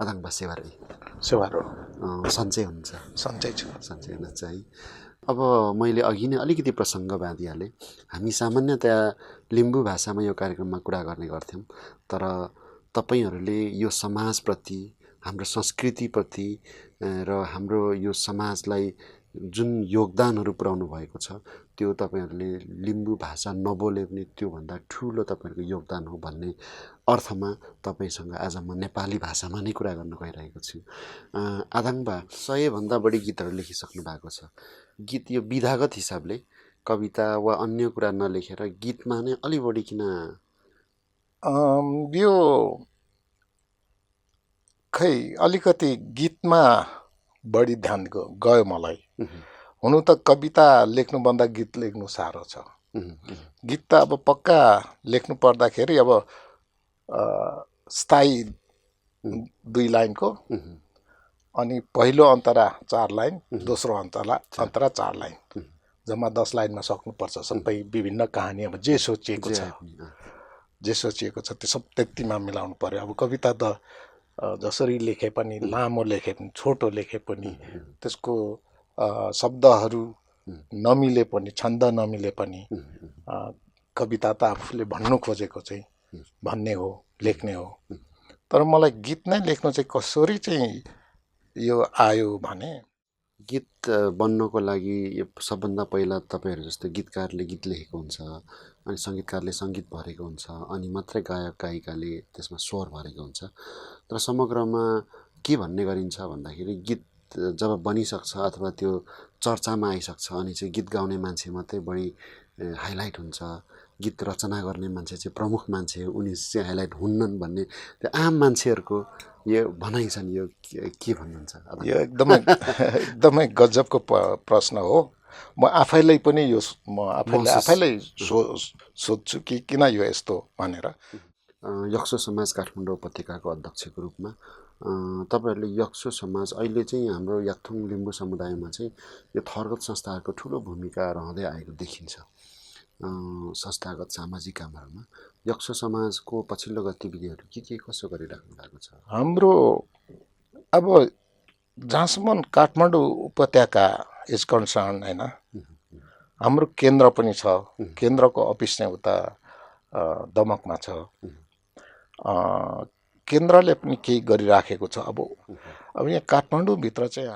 अदाङ्बा सेवारे सेवारो सन्चै हुनुहुन्छ? सन्चै छु। सन्चै हुनुहुन्छ है। अब मैले अघि नै अलिकति प्रसङ्ग बाँधिहालेँ। हामी सामान्यतया लिम्बू भाषामा यो कार्यक्रममा कुरा गर्ने गर्थ्यौँ, तर तपाईँहरूले यो समाजप्रति, हाम्रो संस्कृतिप्रति र हाम्रो यो समाजलाई जुन योगदानहरू पुर्याउनु भएको छ, त्यो तपाईँहरूले लिम्बू भाषा नबोले पनि त्योभन्दा ठुलो तपाईँहरूको योगदान हो भन्ने अर्थमा तपाईँसँग आज म नेपाली भाषामा नै कुरा गर्न गइरहेको छु। आदाङ्बा 100भन्दा बढी गीतहरू लेखिसक्नु भएको छ। गीत यो विधागत हिसाबले कविता वा अन्य कुरा नलेखेर गीतमा नै अलि बढी किन? यो खै अलिकति गीतमा बढी ध्यान गयो मलाई। हुनु त कविता लेख्नुभन्दा गीत लेख्नु साह्रो छ। गीत त अब पक्का लेख्नु पर्दाखेरि अब स्थायी 2 लाइनको, अनि पहिलो अन्तरा 4 लाइन, दोस्रो अन्तरा 4 लाइन, जम्मा 10 लाइनमा सक्नुपर्छ सबै। विभिन्न कहानी अब जे सोचिएको छ त्यो सब त्यतिमा मिलाउनु पर्यो। अब कविता त जसरी लेखे पनि, लामो लेखे पनि, छोटो लेखे पनि, त्यसको शब्दहरू नमिले पनि, छन्द नमिले पनि, कविता त आफूले भन्नु खोजेको चाहिँ भन्ने हो, लेख्ने हो। तर मलाई गीत नै लेख्नु चाहिँ कसरी चाहिँ यो आयो भने, गीत बन्नको लागि सबभन्दा पहिला तपाईँहरू जस्तो गीतकारले गीत लेखेको हुन्छ, अनि सङ्गीतकारले सङ्गीत भरेको हुन्छ, अनि मात्रै गायक गायिकाले त्यसमा स्वर भरेको हुन्छ। तर समग्रमा के भन्ने गरिन्छ भन्दाखेरि गीत जब बनिसक्छ अथवा त्यो चर्चामा आइसक्छ अनि चाहिँ गीत गाउने मान्छे मात्रै बढी हाइलाइट हुन्छ, गीत रचना गर्ने मान्छे चाहिँ प्रमुख मान्छे हो, उनी चाहिँ हाइलाइट हुन्नन् भन्ने त्यो आम मान्छेहरूको यो भनाइ छन्। यो के भन्नुहुन्छ? यो एकदमै गजबको प्रश्न हो। म आफैलाई पनि यो आफैलाई सोध्छु कि किन यो यस्तो भनेर। यक्सो समाज काठमाडौँ उपत्यकाको अध्यक्षको रूपमा तपाईँहरूले यक्सो समाज अहिले चाहिँ हाम्रो याकथुङ लिम्बू समुदायमा चाहिँ यो थरगत संस्थाहरूको ठुलो भूमिका रहँदै आएको देखिन्छ। संस्थागत सामाजिक कामहरूमा यक्सो समाजको पछिल्लो गतिविधिहरू के कसो गरिराख्नु भएको छ? हाम्रो अब जहाँसम्म काठमाडौँ उपत्यका इज कन्सर्न होइन, हाम्रो केन्द्र पनि छ। केन्द्रको अफिस चाहिँ उता दमकमा छ। केन्द्रले पनि केही गरिराखेको छ। अब यहाँ काठमाडौँभित्र चाहिँ